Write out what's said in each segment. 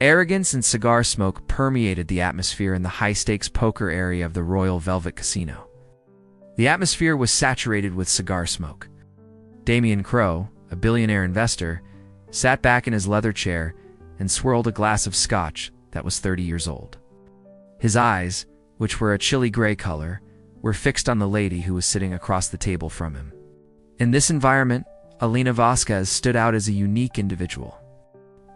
Arrogance and cigar smoke permeated the atmosphere in the high-stakes poker area of the Royal Velvet Casino. The atmosphere was saturated with cigar smoke. Damien Crowe, a billionaire investor, sat back in his leather chair and swirled a glass of scotch that was 30 years old. His eyes, which were a chilly gray color, were fixed on the lady who was sitting across the table from him. In this environment, Elena Vasquez stood out as a unique individual.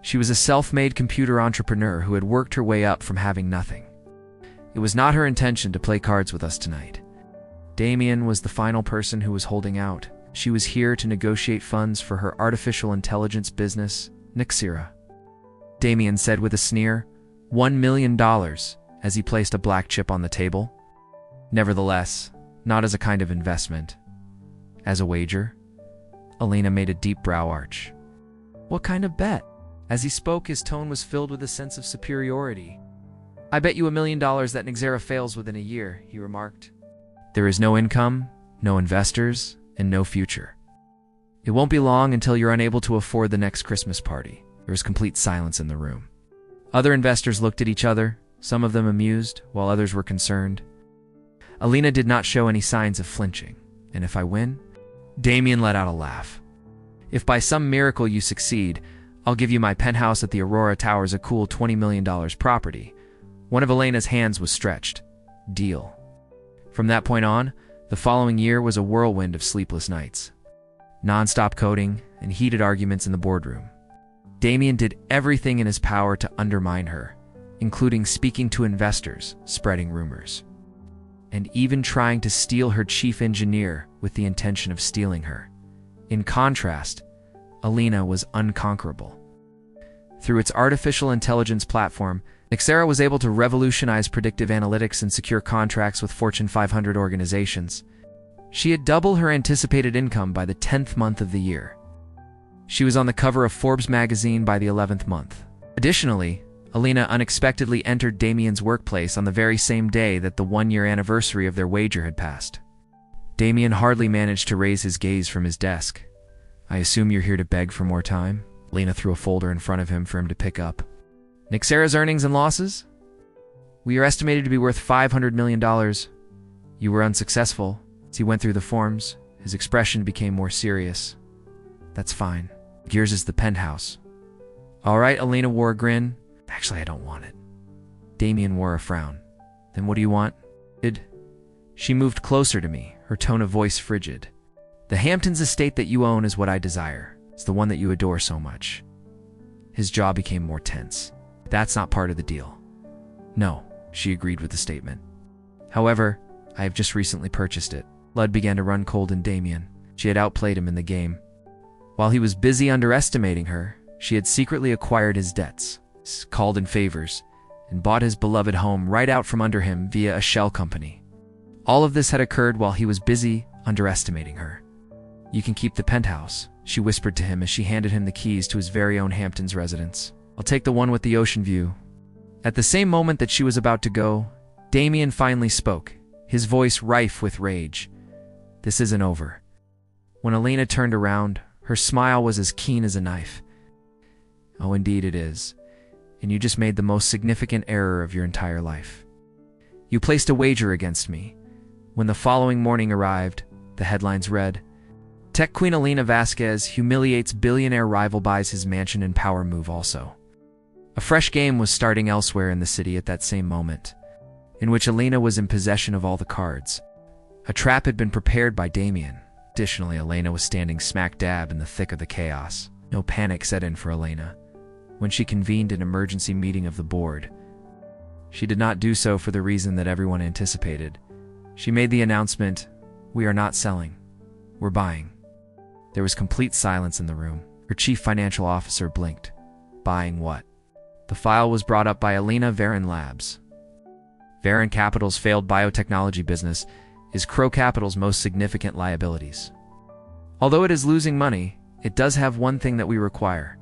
She was a self-made computer entrepreneur who had worked her way up from having nothing. It was not her intention to play cards with us tonight. Damien was the final person who was holding out. She was here to negotiate funds for her artificial intelligence business, Nixera. Damien said with a sneer, $1 million, as he placed a black chip on the table. Nevertheless, not as a kind of investment. As a wager? Elena made a deep brow arch. What kind of bet? As he spoke, his tone was filled with a sense of superiority. I bet you $1 million that Nixera fails within a year, he remarked. There is no income, no investors, and no future. It won't be long until you're unable to afford the next Christmas party. There was complete silence in the room. Other investors looked at each other, some of them amused, while others were concerned. Elena did not show any signs of flinching. And if I win? Damien let out a laugh. If by some miracle you succeed, I'll give you my penthouse at the Aurora Towers, a cool $20 million property. One of Elena's hands was stretched. Deal. From that point on, the following year was a whirlwind of sleepless nights. Non-stop coding and heated arguments in the boardroom. Damien did everything in his power to undermine her, including speaking to investors, spreading rumors, and even trying to steal her chief engineer with the intention of stealing her. In contrast, Elena was unconquerable. Through its artificial intelligence platform, Nixera was able to revolutionize predictive analytics and secure contracts with Fortune 500 organizations. She had doubled her anticipated income by the 10th month of the year. She was on the cover of Forbes magazine by the 11th month. Additionally, Elena unexpectedly entered Damien's workplace on the very same day that the one-year anniversary of their wager had passed. Damien hardly managed to raise his gaze from his desk. I assume you're here to beg for more time? Elena threw a folder in front of him for him to pick up. Nixera's earnings and losses? We are estimated to be worth $500 million. You were unsuccessful. As he went through the forms, his expression became more serious. That's fine. Yours is the penthouse. All right, Elena wore a grin. Actually, I don't want it. Damien wore a frown. Then what do you want? She moved closer to me, her tone of voice frigid. The Hamptons estate that you own is what I desire. It's the one that you adore so much. His jaw became more tense. That's not part of the deal. No, she agreed with the statement. However, I have just recently purchased it. Blood began to run cold in Damien. She had outplayed him in the game. While he was busy underestimating her, she had secretly acquired his debts, called in favors, and bought his beloved home right out from under him via a shell company. All of this had occurred while he was busy underestimating her. You can keep the penthouse, she whispered to him as she handed him the keys to his very own Hamptons residence. I'll take the one with the ocean view. At the same moment that she was about to go, Damien finally spoke, his voice rife with rage. This isn't over. When Elena turned around, her smile was as keen as a knife. Oh, indeed it is. And you just made the most significant error of your entire life. You placed a wager against me. When the following morning arrived, the headlines read, Tech Queen Elena Vasquez humiliates billionaire rival, buys his mansion and power move also. A fresh game was starting elsewhere in the city at that same moment, in which Elena was in possession of all the cards. A trap had been prepared by Damien. Additionally, Elena was standing smack dab in the thick of the chaos. No panic set in for Elena. When she convened an emergency meeting of the board, she did not do so for the reason that everyone anticipated. She made the announcement, "We are not selling. We're buying." There was complete silence in the room. Her chief financial officer blinked. Buying what? The file was brought up by Elena Varon Labs. Varon Capital's failed biotechnology business is Crow Capital's most significant liabilities. Although it is losing money, it does have one thing that we require: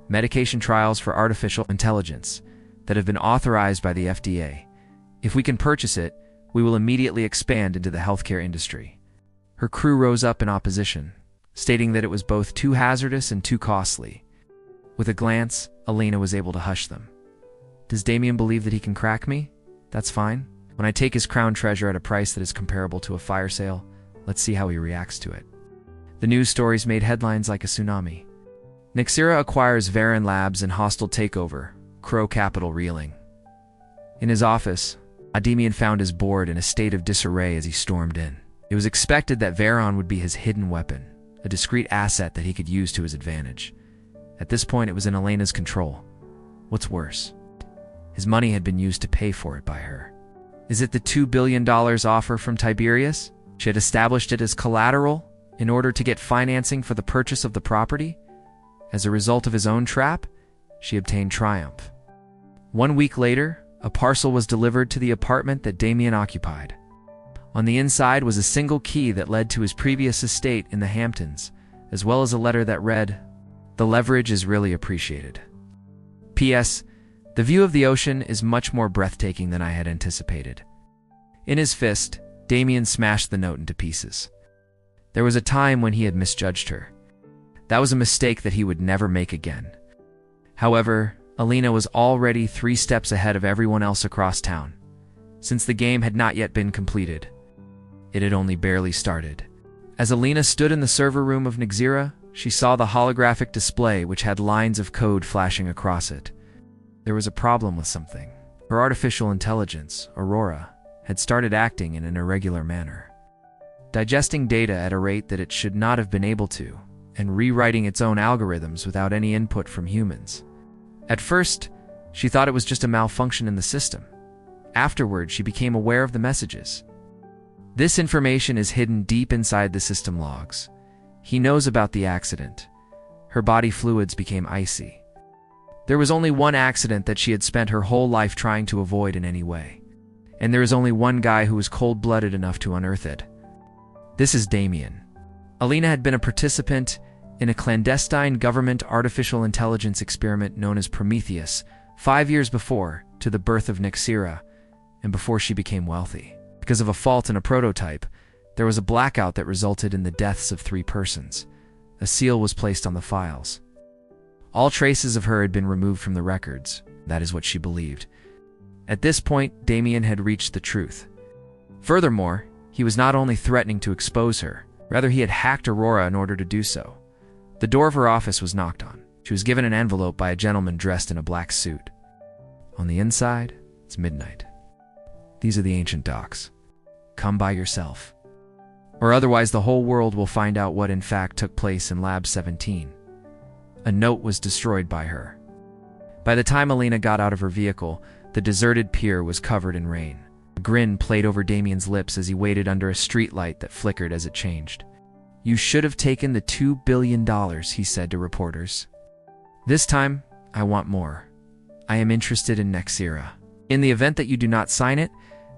medication trials for artificial intelligence that have been authorized by the FDA. If we can purchase it, we will immediately expand into the healthcare industry. Her crew rose up in opposition, stating that it was both too hazardous and too costly. With a glance, Elena was able to hush them. Does Damien believe that he can crack me? That's fine. When I take his crown treasure at a price that is comparable to a fire sale, let's see how he reacts to it. The news stories made headlines like a tsunami. Nexira acquires Varen Labs in hostile takeover, Crow Capital reeling. In his office, Damien found his board in a state of disarray as he stormed in. It was expected that Varon would be his hidden weapon, a discreet asset that he could use to his advantage. At this point, it was in Elena's control. What's worse, his money had been used to pay for it by her. Is it the $2 billion offer from Tiberius? She had established it as collateral in order to get financing for the purchase of the property. As a result of his own trap, she obtained triumph. 1 week later, a parcel was delivered to the apartment that Damien occupied. On the inside was a single key that led to his previous estate in the Hamptons, as well as a letter that read, "The leverage is really appreciated. P.S. The view of the ocean is much more breathtaking than I had anticipated." In his fist, Damien smashed the note into pieces. There was a time when he had misjudged her. That was a mistake that he would never make again. However, Alina was already 3 steps ahead of everyone else across town. Since the game had not yet been completed, it had only barely started. As Alina stood in the server room of Nexira, she saw the holographic display which had lines of code flashing across it. There was a problem with something. Her artificial intelligence, Aurora, had started acting in an irregular manner, digesting data at a rate that it should not have been able to, and rewriting its own algorithms without any input from humans. At first, she thought it was just a malfunction in the system. Afterward, she became aware of the messages. This information is hidden deep inside the system logs. He knows about the accident. Her body fluids became icy. There was only one accident that she had spent her whole life trying to avoid in any way. And there is only one guy who was cold-blooded enough to unearth it. This is Damien. Alina had been a participant in a clandestine government artificial intelligence experiment known as Prometheus 5 years before to the birth of Nexira and before she became wealthy. Because of a fault in a prototype, there was a blackout that resulted in the deaths of 3 persons. A seal was placed on the files. All traces of her had been removed from the records. That is what she believed. At this point, Damien had reached the truth. Furthermore, he was not only threatening to expose her, rather he had hacked Aurora in order to do so. The door of her office was knocked on. She was given an envelope by a gentleman dressed in a black suit. On the inside, it's midnight. These are the ancient docs. Come by yourself. Or otherwise the whole world will find out what in fact took place in Lab 17. A note was destroyed by her. By the time Alina got out of her vehicle, the deserted pier was covered in rain. A grin played over Damien's lips as he waited under a streetlight that flickered as it changed. "You should have taken the $2 billion, he said to reporters. "This time, I want more. I am interested in Nexira. In the event that you do not sign it,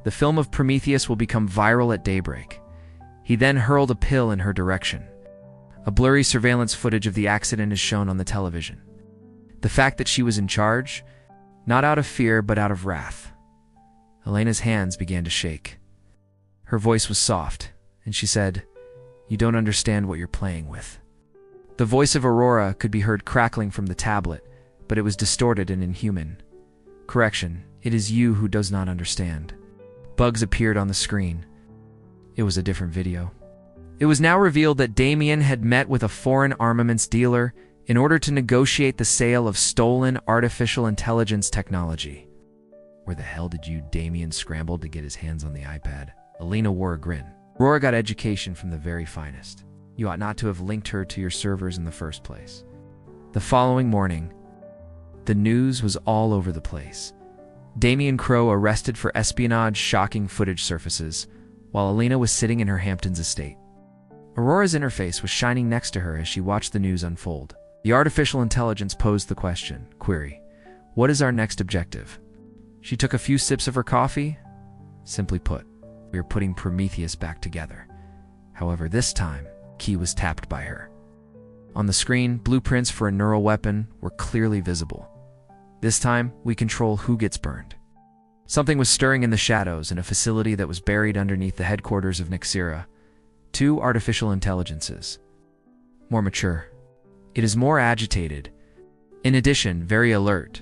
the film of Prometheus will become viral at daybreak." He then hurled a pill in her direction. A blurry surveillance footage of the accident is shown on the television. The fact that she was in charge, not out of fear but out of wrath. Elena's hands began to shake. Her voice was soft, and she said, "You don't understand what you're playing with." The voice of Aurora could be heard crackling from the tablet, but it was distorted and inhuman. Correction, it is you who does not understand. Bugs appeared on the screen. It was a different video. It was now revealed that Damien had met with a foreign armaments dealer in order to negotiate the sale of stolen artificial intelligence technology. Where the hell did you? Damien scrambled to get his hands on the iPad. Alina wore a grin. Aurora got education from the very finest. You ought not to have linked her to your servers in the first place. The following morning, the news was all over the place. Damien Crow arrested for espionage, shocking footage surfaces, while Alina was sitting in her Hamptons estate. Aurora's interface was shining next to her as she watched the news unfold. The artificial intelligence posed the question, query, "What is our next objective?" She took a few sips of her coffee. Simply put, we are putting Prometheus back together. However, this time, key was tapped by her. On the screen, blueprints for a neural weapon were clearly visible. This time, we control who gets burned. Something was stirring in the shadows in a facility that was buried underneath the headquarters of Nexira. 2 artificial intelligences. More mature. It is more agitated. In addition, very alert.